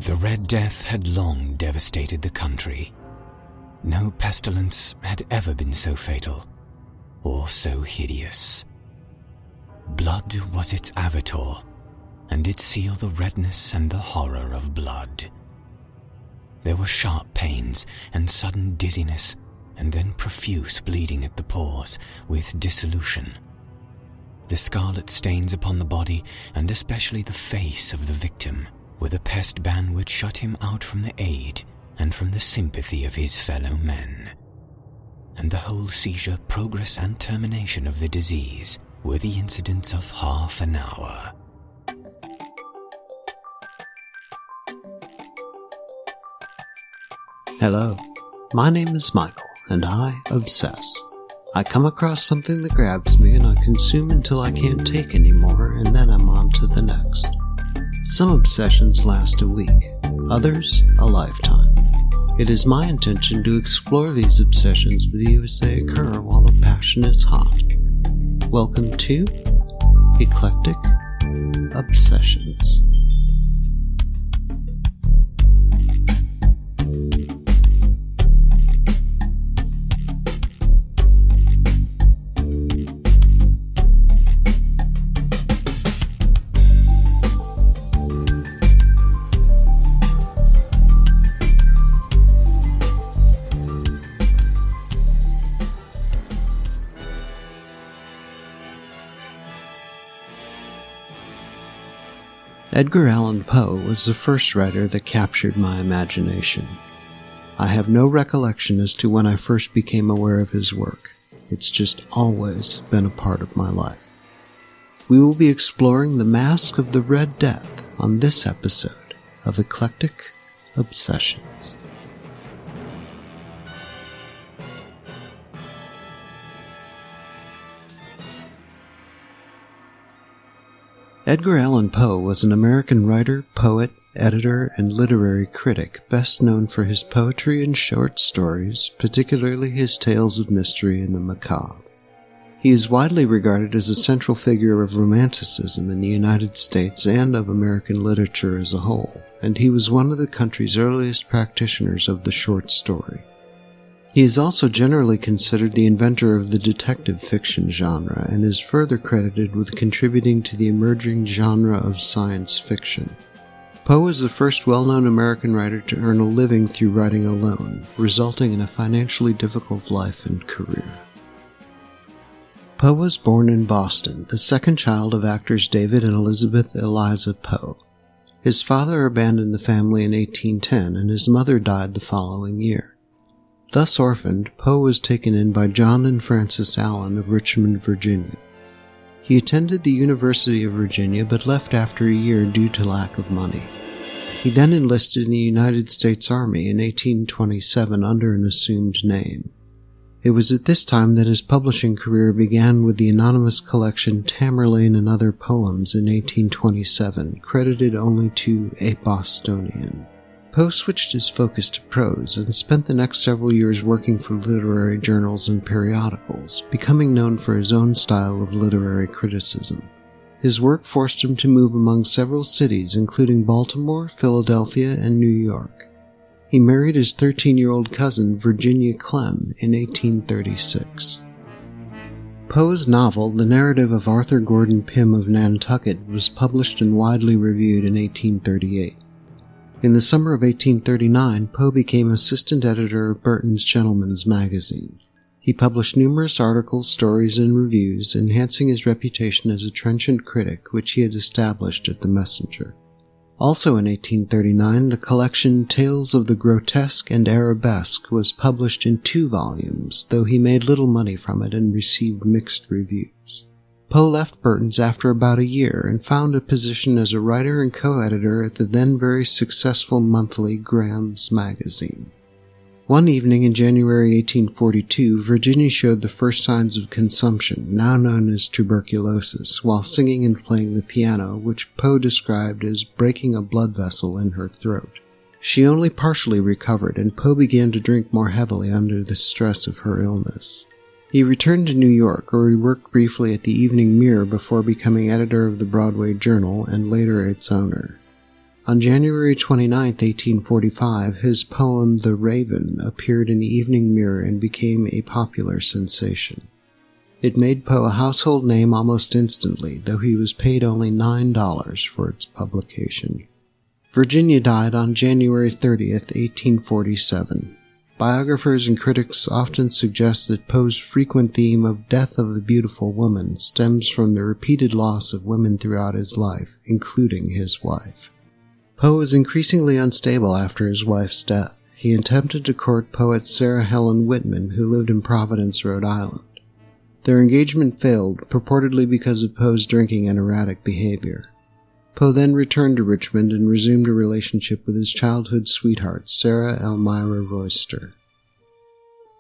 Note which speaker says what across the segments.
Speaker 1: The Red Death had long devastated the country. No pestilence had ever been so fatal or so hideous. Blood was its avatar, and it sealed the redness and the horror of blood. There were sharp pains and sudden dizziness, and then profuse bleeding at the pores with dissolution. The scarlet stains upon the body, and especially the face of the victim, where the pest ban would shut him out from the aid and from the sympathy of his fellow men. And the whole seizure, progress, and termination of the disease were the incidents of half an hour.
Speaker 2: Hello, my name is Michael, and I obsess. I come across something that grabs me and I consume until I can't take anymore, and then I'm on to the next. Some obsessions last a week, others a lifetime. It is my intention to explore these obsessions with you as they occur while the passion is hot. Welcome to Eclectic Obsessions. Edgar Allan Poe was the first writer that captured my imagination. I have no recollection as to when I first became aware of his work. It's just always been a part of my life. We will be exploring the Masque of the Red Death on this episode of Eclectic Obsessions. Edgar Allan Poe was an American writer, poet, editor, and literary critic, best known for his poetry and short stories, particularly his tales of mystery and the macabre. He is widely regarded as a central figure of Romanticism in the United States and of American literature as a whole, and he was one of the country's earliest practitioners of the short story. He is also generally considered the inventor of the detective fiction genre and is further credited with contributing to the emerging genre of science fiction. Poe is the first well-known American writer to earn a living through writing alone, resulting in a financially difficult life and career. Poe was born in Boston, the second child of actors David and Elizabeth Eliza Poe. His father abandoned the family in 1810, and his mother died the following year. Thus orphaned, Poe was taken in by John and Frances Allen of Richmond, Virginia. He attended the University of Virginia but left after a year due to lack of money. He then enlisted in the United States Army in 1827 under an assumed name. It was at this time that his publishing career began with the anonymous collection Tamerlane and Other Poems in 1827, credited only to a Bostonian. Poe switched his focus to prose and spent the next several years working for literary journals and periodicals, becoming known for his own style of literary criticism. His work forced him to move among several cities, including Baltimore, Philadelphia, and New York. He married his 13-year-old cousin, Virginia Clem, in 1836. Poe's novel, The Narrative of Arthur Gordon Pym of Nantucket, was published and widely reviewed in 1838. In the summer of 1839, Poe became assistant editor of Burton's Gentleman's Magazine. He published numerous articles, stories, and reviews, enhancing his reputation as a trenchant critic which he had established at the Messenger. Also in 1839, the collection Tales of the Grotesque and Arabesque was published in 2 volumes, though he made little money from it and received mixed reviews. Poe left Burton's after about a year and found a position as a writer and co-editor at the then very successful monthly Graham's Magazine. One evening in January 1842, Virginia showed the first signs of consumption, now known as tuberculosis, while singing and playing the piano, which Poe described as breaking a blood vessel in her throat. She only partially recovered, and Poe began to drink more heavily under the stress of her illness. He returned to New York, where he worked briefly at the Evening Mirror before becoming editor of the Broadway Journal and later its owner. On January 29, 1845, his poem The Raven appeared in the Evening Mirror and became a popular sensation. It made Poe a household name almost instantly, though he was paid only $9 for its publication. Virginia died on January 30, 1847. Biographers and critics often suggest that Poe's frequent theme of death of a beautiful woman stems from the repeated loss of women throughout his life, including his wife. Poe was increasingly unstable after his wife's death. He attempted to court poet Sarah Helen Whitman, who lived in Providence, Rhode Island. Their engagement failed, purportedly because of Poe's drinking and erratic behavior. Poe then returned to Richmond and resumed a relationship with his childhood sweetheart, Sarah Elmira Royster.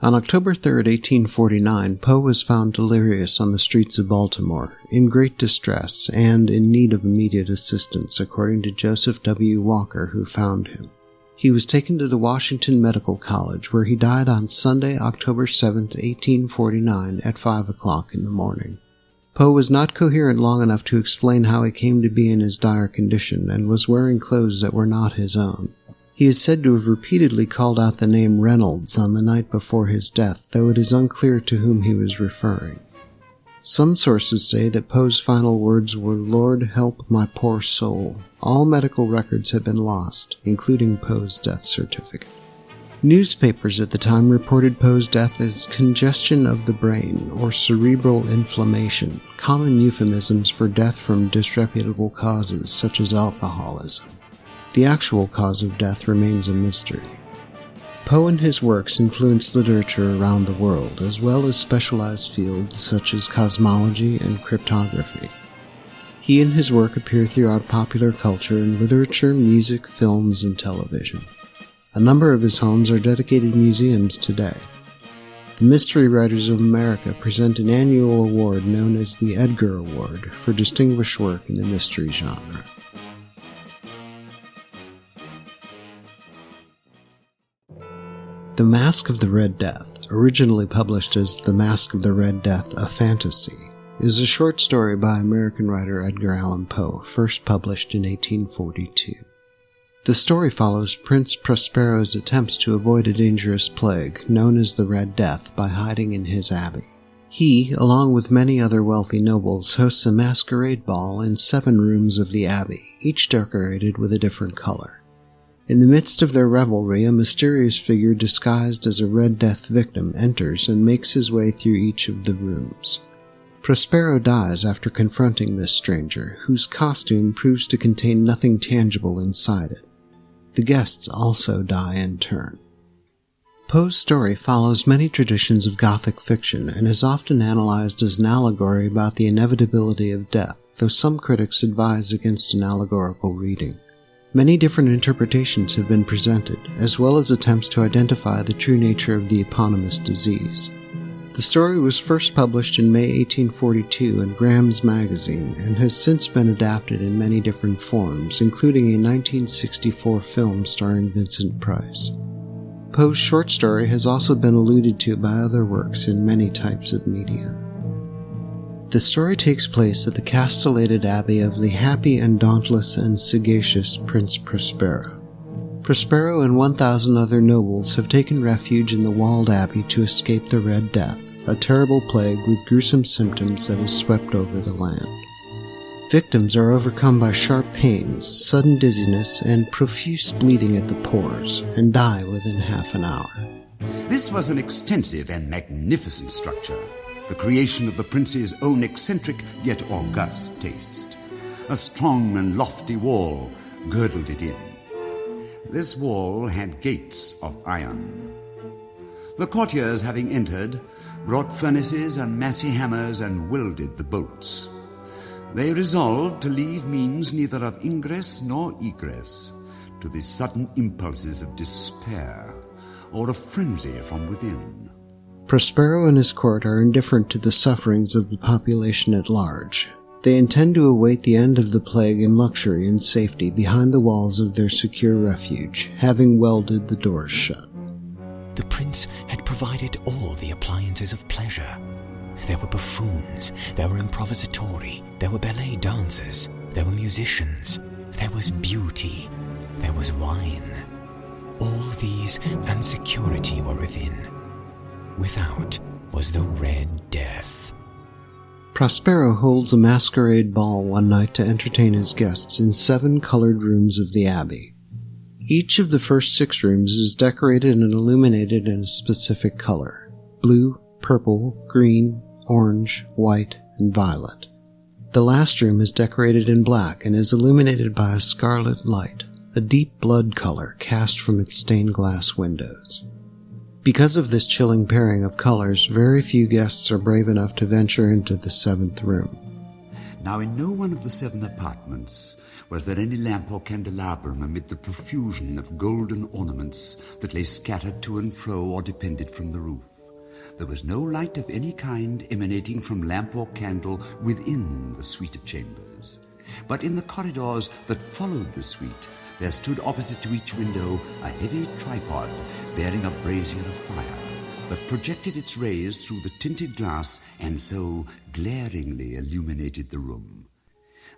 Speaker 2: On October 3, 1849, Poe was found delirious on the streets of Baltimore, in great distress and in need of immediate assistance, according to Joseph W. Walker, who found him. He was taken to the Washington Medical College, where he died on Sunday, October 7, 1849, at 5 o'clock in the morning. Poe was not coherent long enough to explain how he came to be in his dire condition, and was wearing clothes that were not his own. He is said to have repeatedly called out the name Reynolds on the night before his death, though it is unclear to whom he was referring. Some sources say that Poe's final words were, "Lord, help my poor soul." All medical records have been lost, including Poe's death certificate. Newspapers at the time reported Poe's death as congestion of the brain or cerebral inflammation, common euphemisms for death from disreputable causes such as alcoholism. The actual cause of death remains a mystery. Poe and his works influenced literature around the world, as well as specialized fields such as cosmology and cryptography. He and his work appear throughout popular culture in literature, music, films, and television. A number of his homes are dedicated museums today. The Mystery Writers of America present an annual award known as the Edgar Award for distinguished work in the mystery genre. The Masque of the Red Death, originally published as The Masque of the Red Death, A Fantasy, is a short story by American writer Edgar Allan Poe, first published in 1842. The story follows Prince Prospero's attempts to avoid a dangerous plague, known as the Red Death, by hiding in his abbey. He, along with many other wealthy nobles, hosts a masquerade ball in 7 rooms of the abbey, each decorated with a different color. In the midst of their revelry, a mysterious figure disguised as a Red Death victim enters and makes his way through each of the rooms. Prospero dies after confronting this stranger, whose costume proves to contain nothing tangible inside it. The guests also die in turn. Poe's story follows many traditions of Gothic fiction and is often analyzed as an allegory about the inevitability of death, though some critics advise against an allegorical reading. Many different interpretations have been presented, as well as attempts to identify the true nature of the eponymous disease. The story was first published in May 1842 in Graham's Magazine and has since been adapted in many different forms, including a 1964 film starring Vincent Price. Poe's short story has also been alluded to by other works in many types of media. The story takes place at the castellated abbey of the happy and dauntless and sagacious Prince Prospero. Prospero and 1,000 other nobles have taken refuge in the walled abbey to escape the Red Death, a terrible plague with gruesome symptoms that has swept over the land. Victims are overcome by sharp pains, sudden dizziness, and profuse bleeding at the pores, and die within half an hour.
Speaker 3: This was an extensive and magnificent structure, the creation of the prince's own eccentric yet august taste. A strong and lofty wall girdled it in. This wall had gates of iron. The courtiers, having entered, brought furnaces and massy hammers and welded the bolts. They resolved to leave means neither of ingress nor egress to the sudden impulses of despair or of frenzy from within.
Speaker 2: Prospero and his court are indifferent to the sufferings of the population at large. They intend to await the end of the plague in luxury and safety behind the walls of their secure refuge, having welded the doors shut.
Speaker 1: The prince had provided all the appliances of pleasure. There were buffoons, there were improvisatori, there were ballet dancers, there were musicians, there was beauty, there was wine. All these and security were within. Without was the Red Death.
Speaker 2: Prospero holds a masquerade ball one night to entertain his guests in 7 colored rooms of the abbey. Each of the first 6 rooms is decorated and illuminated in a specific color: blue, purple, green, orange, white, and violet. The last room is decorated in black and is illuminated by a scarlet light, a deep blood color cast from its stained glass windows. Because of this chilling pairing of colors, very few guests are brave enough to venture into the 7th room.
Speaker 3: Now in no one of the 7 apartments was there any lamp or candelabrum amid the profusion of golden ornaments that lay scattered to and fro or depended from the roof. There was no light of any kind emanating from lamp or candle within the suite of chambers. But in the corridors that followed the suite, there stood opposite to each window a heavy tripod bearing a brazier of fire that projected its rays through the tinted glass and so glaringly illuminated the room.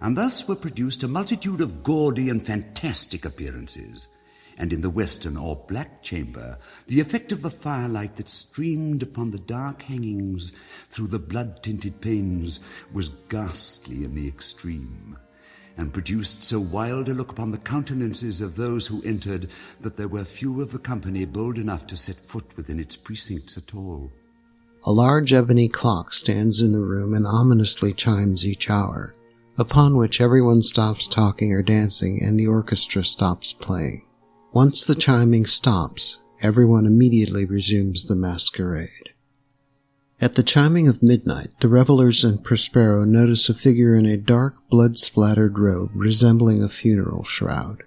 Speaker 3: And thus were produced a multitude of gaudy and fantastic appearances. And in the western or black chamber, the effect of the firelight that streamed upon the dark hangings through the blood-tinted panes was ghastly in the extreme, and produced so wild a look upon the countenances of those who entered that there were few of the company bold enough to set foot within its precincts at all.
Speaker 2: A large ebony clock stands in the room and ominously chimes each hour, upon which everyone stops talking or dancing and the orchestra stops playing. Once the chiming stops, everyone immediately resumes the masquerade. At the chiming of midnight, the revelers and Prospero notice a figure in a dark, blood-splattered robe resembling a funeral shroud.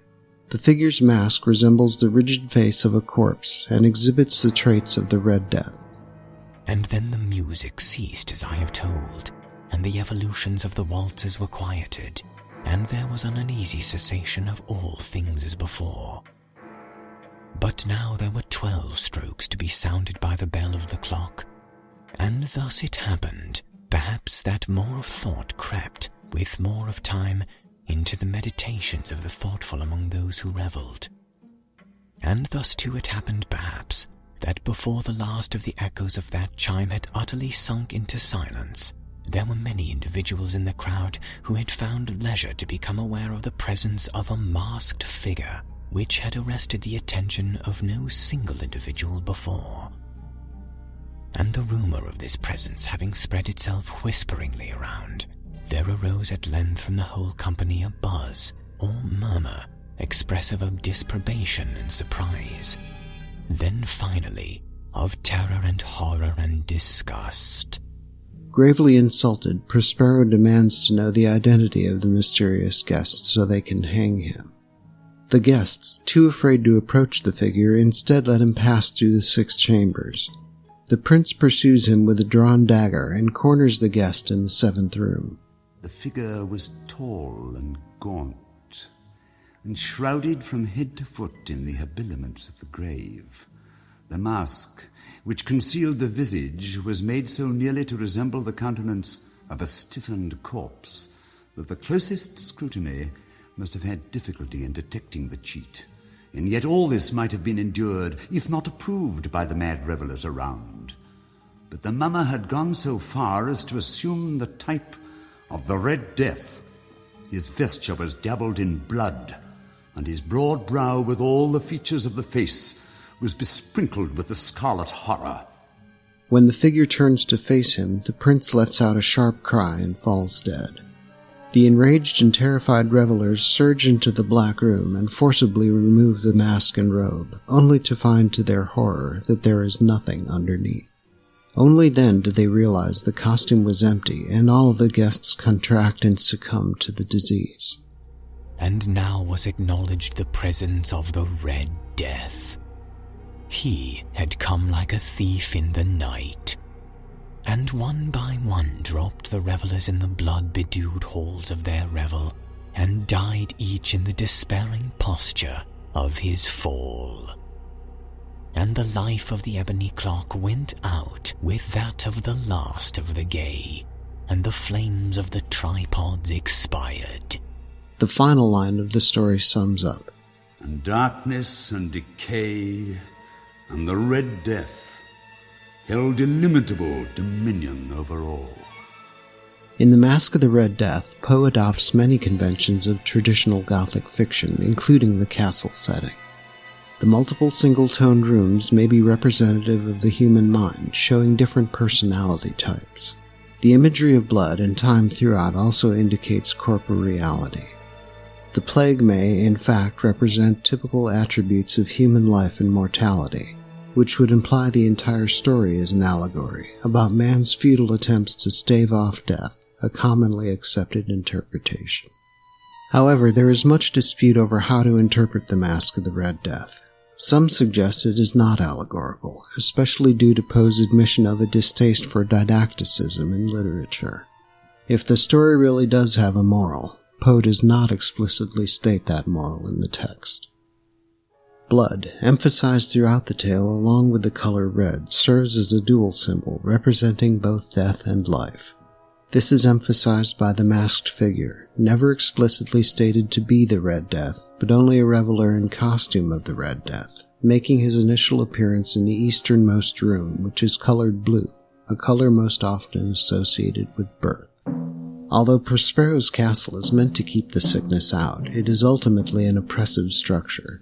Speaker 2: The figure's mask resembles the rigid face of a corpse and exhibits the traits of the Red Death.
Speaker 1: And then the music ceased as I have told, and the evolutions of the waltzes were quieted, and there was an uneasy cessation of all things as before. But now there were 12 strokes to be sounded by the bell of the clock, and thus it happened, perhaps, that more of thought crept, with more of time, into the meditations of the thoughtful among those who revelled. And thus too it happened, perhaps, that before the last of the echoes of that chime had utterly sunk into silence, there were many individuals in the crowd who had found leisure to become aware of the presence of a masked figure, which had arrested the attention of no single individual before. And the rumor of this presence having spread itself whisperingly around, there arose at length from the whole company a buzz or murmur expressive of disapprobation and surprise, then finally of terror and horror and disgust.
Speaker 2: Gravely insulted, Prospero demands to know the identity of the mysterious guest so they can hang him. The guests, too afraid to approach the figure, instead let him pass through the 6 chambers. The prince pursues him with a drawn dagger and corners the guest in the 7th room.
Speaker 3: The figure was tall and gaunt, and shrouded from head to foot in the habiliments of the grave. The mask, which concealed the visage, was made so nearly to resemble the countenance of a stiffened corpse that the closest scrutiny must have had difficulty in detecting the cheat, and yet all this might have been endured, if not approved, by the mad revellers around. But the mummer had gone so far as to assume the type of the Red Death. His vesture was dabbled in blood, and his broad brow, with all the features of the face, was besprinkled with the scarlet horror.
Speaker 2: When the figure turns to face him, the prince lets out a sharp cry and falls dead. The enraged and terrified revelers surge into the black room and forcibly remove the mask and robe, only to find to their horror that there is nothing underneath. Only then do they realize the costume was empty, and all of the guests contract and succumb to the disease.
Speaker 1: And now was acknowledged the presence of the Red Death. He had come like a thief in the night, and one by one dropped the revellers in the blood-bedewed halls of their revel, and died each in the despairing posture of his fall. And the life of the ebony clock went out with that of the last of the gay, and the flames of the tripods expired.
Speaker 2: The final line of the story sums up,
Speaker 3: "And darkness and decay and the Red Death held illimitable dominion over all."
Speaker 2: In The Masque of the Red Death, Poe adopts many conventions of traditional Gothic fiction, including the castle setting. The multiple single-toned rooms may be representative of the human mind, showing different personality types. The imagery of blood and time throughout also indicates corporeality. The plague may, in fact, represent typical attributes of human life and mortality, which would imply the entire story is an allegory about man's futile attempts to stave off death, a commonly accepted interpretation. However, there is much dispute over how to interpret the Masque of the Red Death. Some suggest it is not allegorical, especially due to Poe's admission of a distaste for didacticism in literature. If the story really does have a moral, Poe does not explicitly state that moral in the text. Blood, emphasized throughout the tale along with the color red, serves as a dual symbol representing both death and life. This is emphasized by the masked figure, never explicitly stated to be the Red Death, but only a reveler in costume of the Red Death, making his initial appearance in the easternmost room, which is colored blue, a color most often associated with birth. Although Prospero's castle is meant to keep the sickness out, it is ultimately an oppressive structure.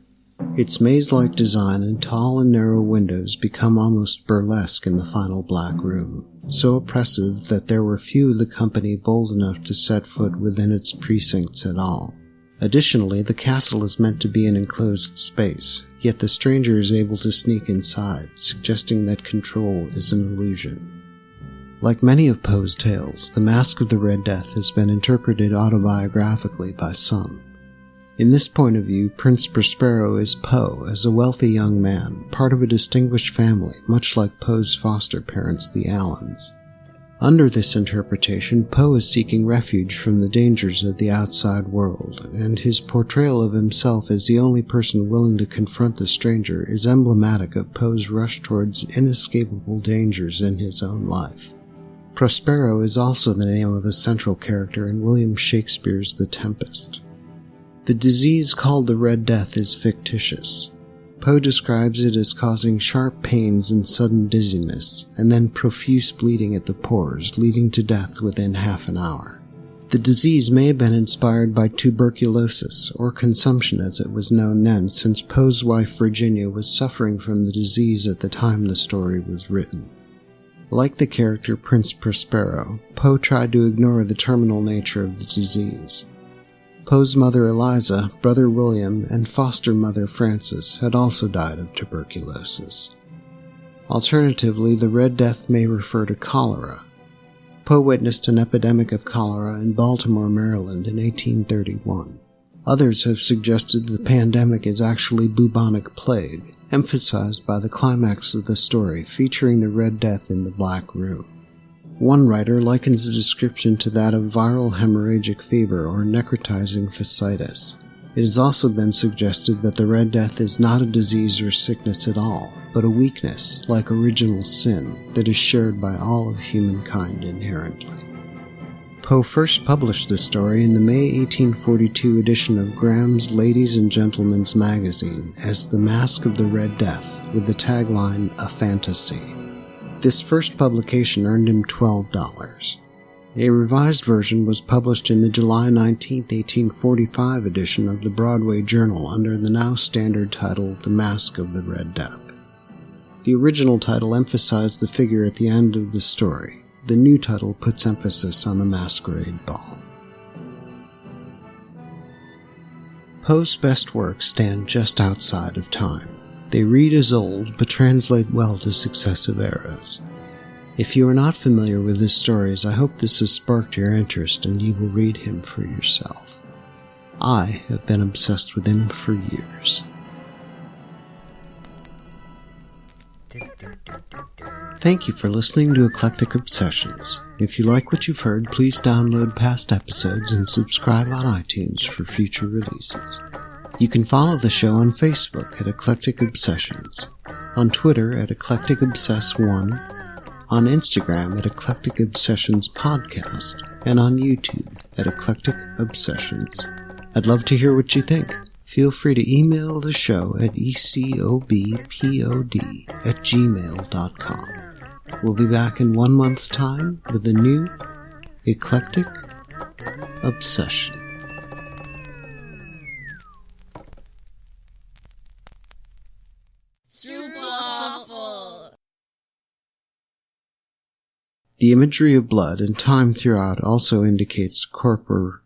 Speaker 2: Its maze-like design and tall and narrow windows become almost burlesque in the final black room, so oppressive that there were few of the company bold enough to set foot within its precincts at all. Additionally, the castle is meant to be an enclosed space, yet the stranger is able to sneak inside, suggesting that control is an illusion. Like many of Poe's tales, The Masque of the Red Death has been interpreted autobiographically by some. In this point of view, Prince Prospero is Poe as a wealthy young man, part of a distinguished family, much like Poe's foster parents, the Allens. Under this interpretation, Poe is seeking refuge from the dangers of the outside world, and his portrayal of himself as the only person willing to confront the stranger is emblematic of Poe's rush towards inescapable dangers in his own life. Prospero is also the name of a central character in William Shakespeare's The Tempest. The disease called the Red Death is fictitious. Poe describes it as causing sharp pains and sudden dizziness, and then profuse bleeding at the pores, leading to death within half an hour. The disease may have been inspired by tuberculosis, or consumption as it was known then, since Poe's wife Virginia was suffering from the disease at the time the story was written. Like the character Prince Prospero, Poe tried to ignore the terminal nature of the disease. Poe's mother Eliza, brother William, and foster mother Frances had also died of tuberculosis. Alternatively, the Red Death may refer to cholera. Poe witnessed an epidemic of cholera in Baltimore, Maryland in 1831. Others have suggested the pandemic is actually bubonic plague, emphasized by the climax of the story featuring the Red Death in the Black Room. One writer likens the description to that of viral hemorrhagic fever or necrotizing fasciitis. It has also been suggested that the Red Death is not a disease or sickness at all, but a weakness, like original sin, that is shared by all of humankind inherently. Poe first published this story in the May 1842 edition of Graham's Ladies and Gentlemen's Magazine as The Masque of the Red Death, with the tagline, "A Fantasy." This first publication earned him $12. A revised version was published in the July 19, 1845 edition of the Broadway Journal under the now standard title The Masque of the Red Death. The original title emphasized the figure at the end of the story. The new title puts emphasis on the masquerade ball. Poe's best works stand just outside of time. They read as old, but translate well to successive eras. If you are not familiar with his stories, I hope this has sparked your interest and you will read him for yourself. I have been obsessed with him for years. Thank you for listening to Eclectic Obsessions. If you like what you've heard, please download past episodes and subscribe on iTunes for future releases. You can follow the show on Facebook at Eclectic Obsessions, on Twitter at Eclectic Obsess1, on Instagram at Eclectic Obsessions Podcast, and on YouTube at Eclectic Obsessions. I'd love to hear what you think. Feel free to email the show at ecobpod@gmail.com. We'll be back in 1 month's time with a new Eclectic Obsession. The imagery of blood and time throughout also indicates corporeality.